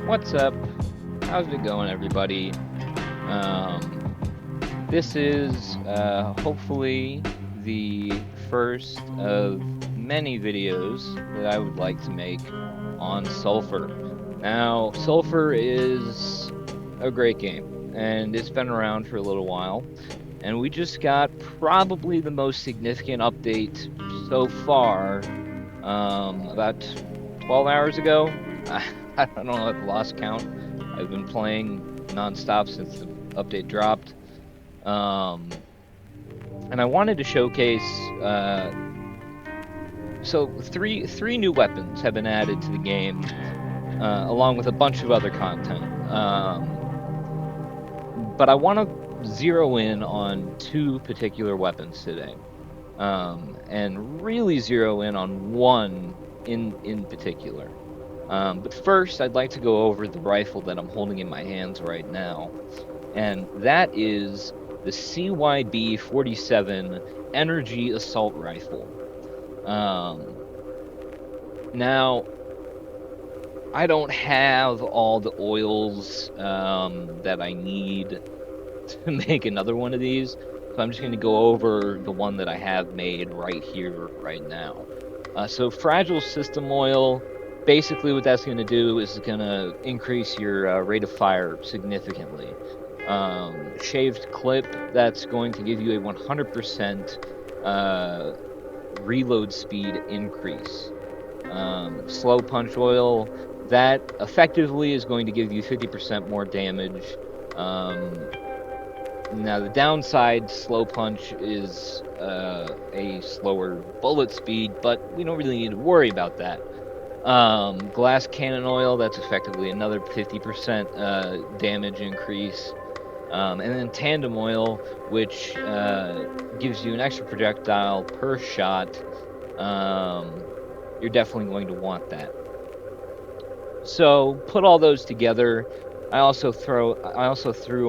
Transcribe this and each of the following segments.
What's up? How's it going, everybody? This is hopefully the first of many videos that I would like to make on Sulfur. Now, Sulfur is a great game, and it's been around for a little while, and we just got probably the most significant update so far about 12 hours ago. I don't know, I've lost count. I've been playing nonstop since the update dropped. And I wanted to showcase. So three new weapons have been added to the game, along with a bunch of other content. But I want to zero in on two particular weapons today, and really zero in on one in particular. But first, I'd like to go over the rifle that I'm holding in my hands right now, and that is the CYB-47 Energy Assault Rifle. Now, I don't have all the oils that I need to make another one of these, so I'm just going to go over the one that I have made right here, right now. So fragile system oil, basically what that's going to do is going to increase your rate of fire significantly. Shaved clip, that's going to give you a 100% reload speed increase. Slow punch oil, that effectively is going to give you 50% more damage. Now the downside, slow punch is a slower bullet speed, but we don't really need to worry about that. Glass cannon oil, that's effectively another 50% damage increase. And then tandem oil, which gives you an extra projectile per shot. You're definitely going to want that. So put all those together. I also threw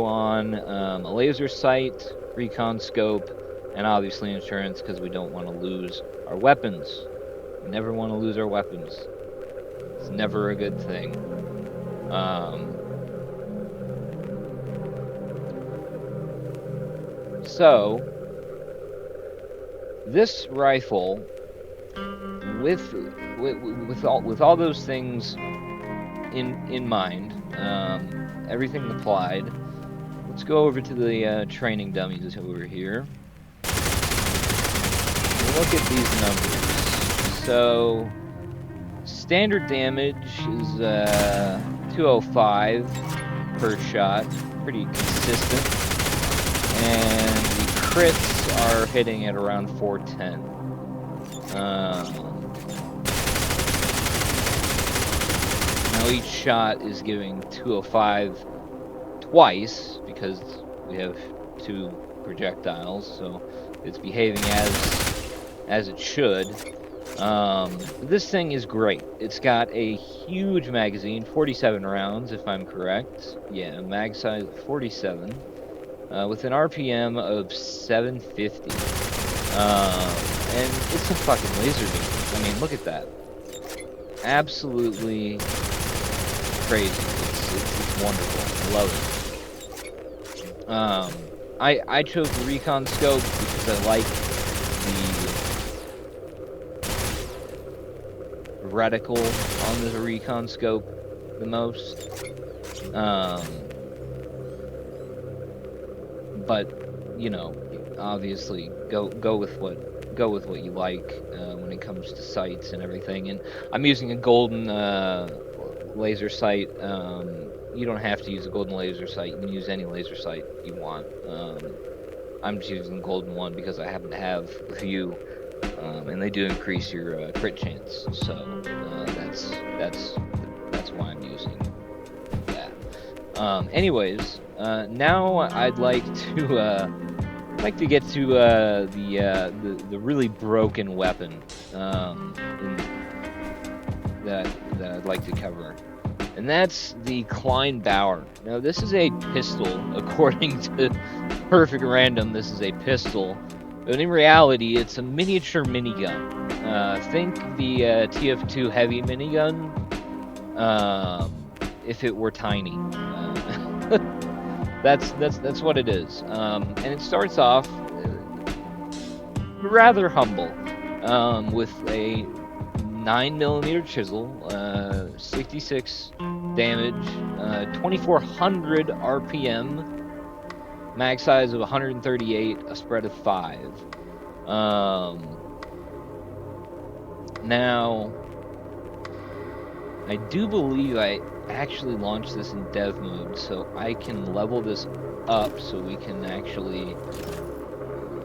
on a laser sight, recon scope, and obviously insurance, because we don't want to lose our weapons. We never want to lose our weapons. It's never a good thing. So this rifle, with all those things in mind, everything applied. Let's go over to the training dummies over here. Look at these numbers. So standard damage is 205 per shot, pretty consistent, and the crits are hitting at around 410. Now each shot is giving 205 twice, because we have two projectiles, so it's behaving as it should. This thing is great. It's got a huge magazine, 47 rounds if I'm correct. Yeah, mag size 47, with an RPM of 750. And it's a fucking laser beam. I mean, look at that. Absolutely crazy. It's wonderful. I love it. I chose the recon scope because I like the reticle on the recon scope the most. But you know, obviously go with what you like when it comes to sights and everything. And I'm using a golden laser sight. You don't have to use a golden laser sight. You can use any laser sight you want. I'm just using the golden one because I happen to have a few, and they do increase your crit chance. So that's why I'm using that. Anyways, now I'd like to get to the really broken weapon that I'd like to cover, and that's the Kleinbower. Now this is a pistol, according to Perfect Random. This is a pistol, but in reality, it's a miniature minigun. Think the TF2 heavy minigun. if it were tiny. That's what it is. And it starts off rather humble, with a 9mm chisel, 66 damage, 2400 RPM, mag size of 138, a spread of 5. Now, I do believe I actually launched this in dev mode, so I can level this up so we can actually...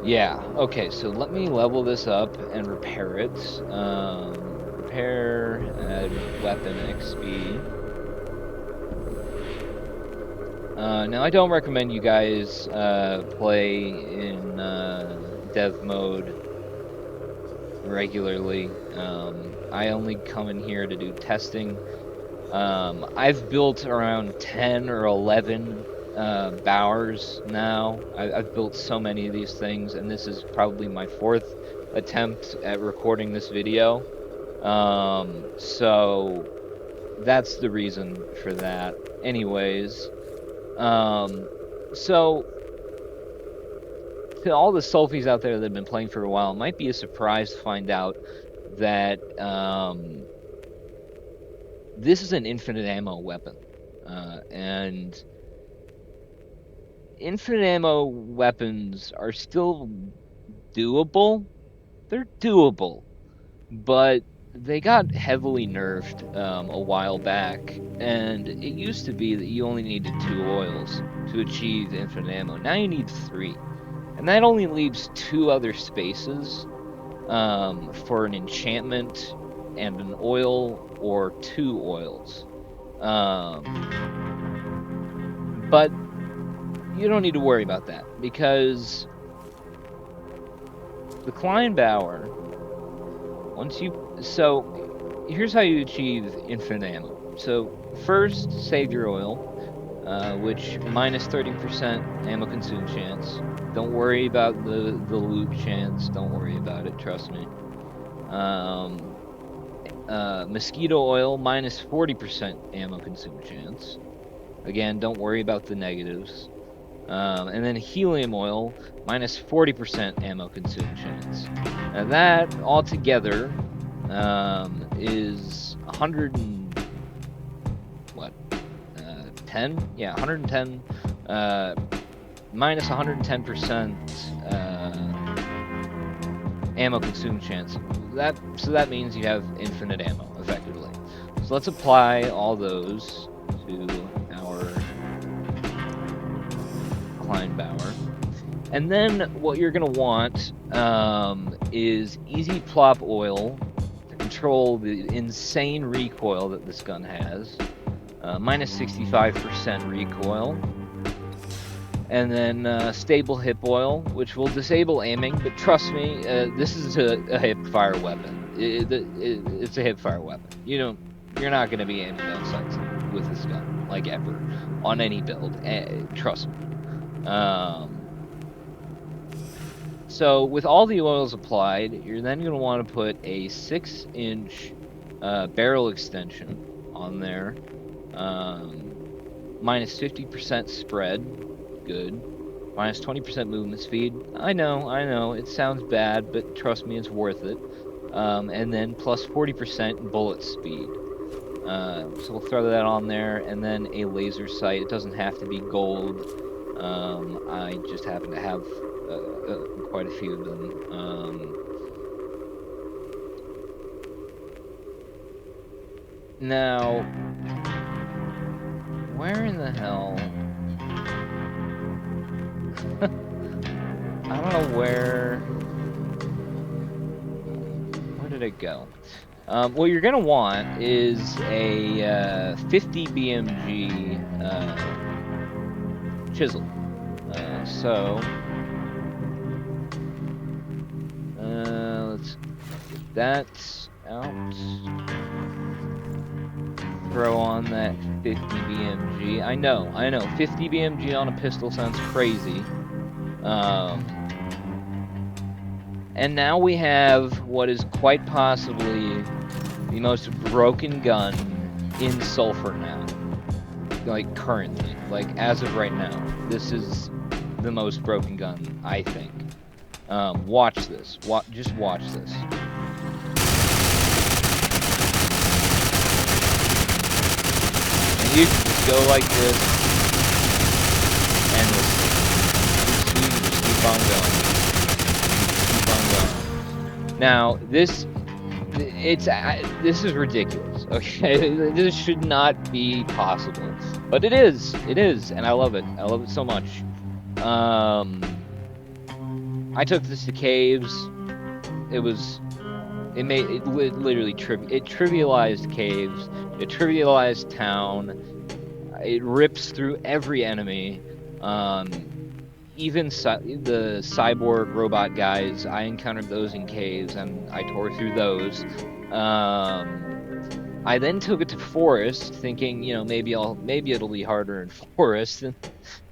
Yeah, okay, so let me level this up and repair it. Repair, add weapon XP. Now, I don't recommend you guys play in dev mode regularly. I only come in here to do testing. I've built around 10 or 11 bowers now. I've built so many of these things, and this is probably my 4th attempt at recording this video. So that's the reason for that. Anyways, so to all the Sulfies out there that have been playing for a while, it might be a surprise to find out that this is an infinite ammo weapon, and infinite ammo weapons are still doable. They're doable, but they got heavily nerfed a while back, and it used to be that you only needed 2 oils to achieve infinite ammo. Now you need 3, and that only leaves 2 other spaces for an enchantment and an oil or 2 oils. But you don't need to worry about that, because the Kleinbower, so here's how you achieve infinite ammo. So first, save your oil, which minus 30% ammo consume chance. Don't worry about the loot chance. Don't worry about it. Trust me. Mosquito oil, minus 40% ammo consume chance. Again, don't worry about the negatives. And then helium oil, minus 40% ammo consume chance. And that altogether is 10? Yeah, 110, minus 110% ammo consume chance. So that means you have infinite ammo, effectively. So let's apply all those to our Kleinbower. And then what you're going to want is easy plop oil to control the insane recoil that this gun has. Minus 65% recoil. And then stable hip oil, which will disable aiming, but trust me, this is a hip fire weapon. It's a hip fire weapon. You're not going to be aiming down sights with this gun, like ever, on any build. Trust me. So with all the oils applied, you're then going to want to put a 6-inch barrel extension on there. Minus 50% spread. Good. Minus 20% movement speed. I know, it sounds bad, but trust me, it's worth it. And then plus 40% bullet speed. So we'll throw that on there, and then a laser sight. It doesn't have to be gold. I just happen to have quite a few of them. Now, where in the hell... I don't know where did it go? What you're gonna want is a 50 BMG chisel. So let's get that out. Throw on that 50 BMG. I know, 50 BMG on a pistol sounds crazy. And now we have what is quite possibly the most broken gun in Sulfur now. like currently, like as of right now, this is the most broken gun, I think. Watch this. Just watch this. And you can just go like this, endlessly. You just keep on going. Keep on going. Now, this is ridiculous. Okay, this should not be possible, but it is. It is, and I love it. I love it so much. I took this to caves. It literally trivialized caves. It trivialized town. It rips through every enemy. Even the cyborg robot guys, I encountered those in caves, and I tore through those. I then took it to forest, thinking, maybe it'll be harder in forest.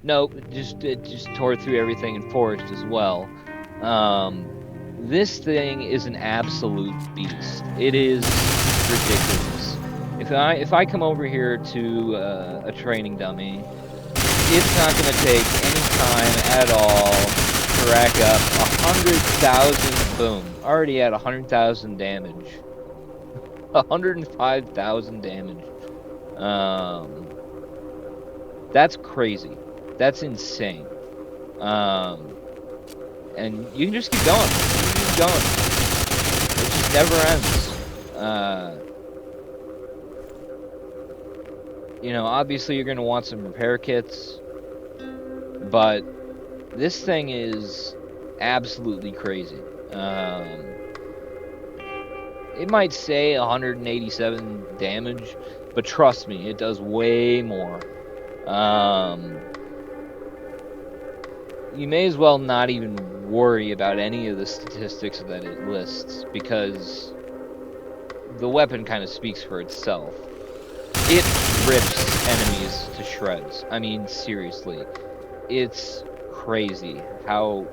Nope, it just tore through everything in forest as well. This thing is an absolute beast. It is ridiculous. If I come over here to a training dummy, it's not going to take any time at all to rack up 100,000. Boom! Already at 100,000 damage. 105,000 damage. That's crazy. That's insane. And you can just keep going. You can keep going. It just never ends. Obviously you're going to want some repair kits, but this thing is absolutely crazy. It might say 187 damage, but trust me, it does way more. You may as well not even worry about any of the statistics that it lists, because the weapon kind of speaks for itself. It rips enemies to shreds. I mean, seriously. It's crazy how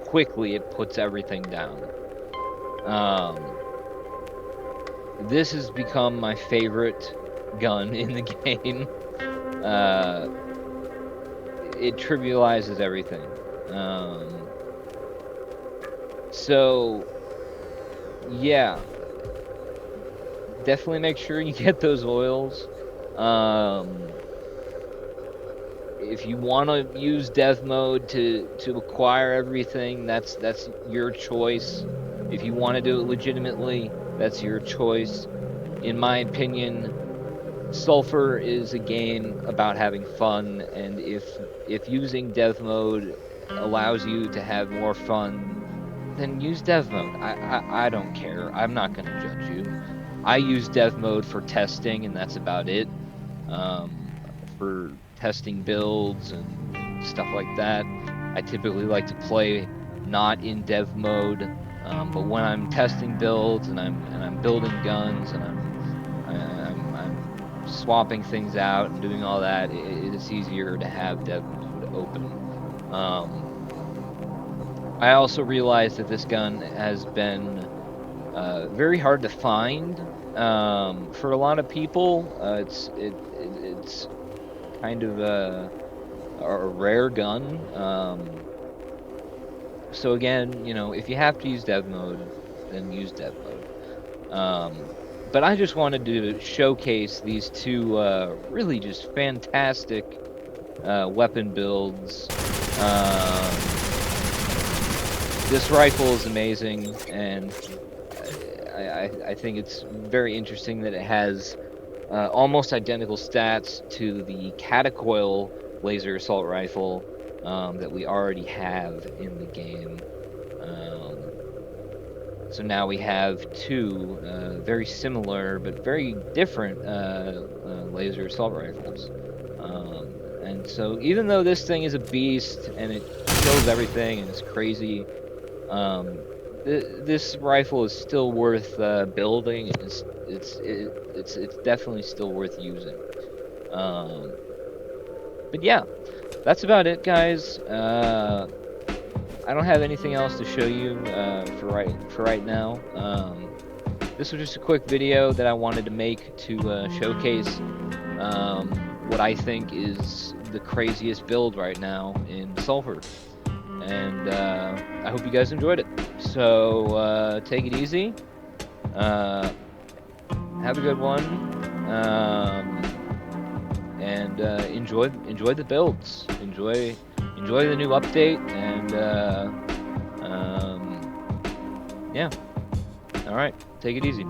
quickly it puts everything down. This has become my favorite gun in the game. It trivializes everything. So, yeah. Definitely make sure you get those oils. If you want to use death mode to acquire everything, that's your choice. If you want to do it legitimately, that's your choice. In my opinion, Sulfur is a game about having fun, and if using death mode allows you to have more fun, then use death mode. I don't care. I'm not going to judge you. I use death mode for testing, and that's about it. For testing builds and stuff like that, I typically like to play not in dev mode, but when I'm testing builds and I'm building guns and I'm swapping things out and doing all that, it's easier to have dev mode open. I also realized that this gun has been very hard to find for a lot of people. It's kind of a rare gun. So again, if you have to use dev mode, then use dev mode. But I just wanted to showcase these two really just fantastic weapon builds. This rifle is amazing, and I think it's very interesting that it has almost identical stats to the Catacoil laser assault rifle that we already have in the game. So now we have two very similar but very different laser assault rifles. And so even though this thing is a beast and it kills everything and it's crazy, this rifle is still worth building. It's definitely still worth using. But yeah, that's about it, guys. I don't have anything else to show you for right now. this was just a quick video that I wanted to make to showcase what I think is the craziest build right now in Sulfur. And I hope you guys enjoyed it. So take it easy. Have a good one. And enjoy the builds. Enjoy the new update. And yeah. All right. Take it easy.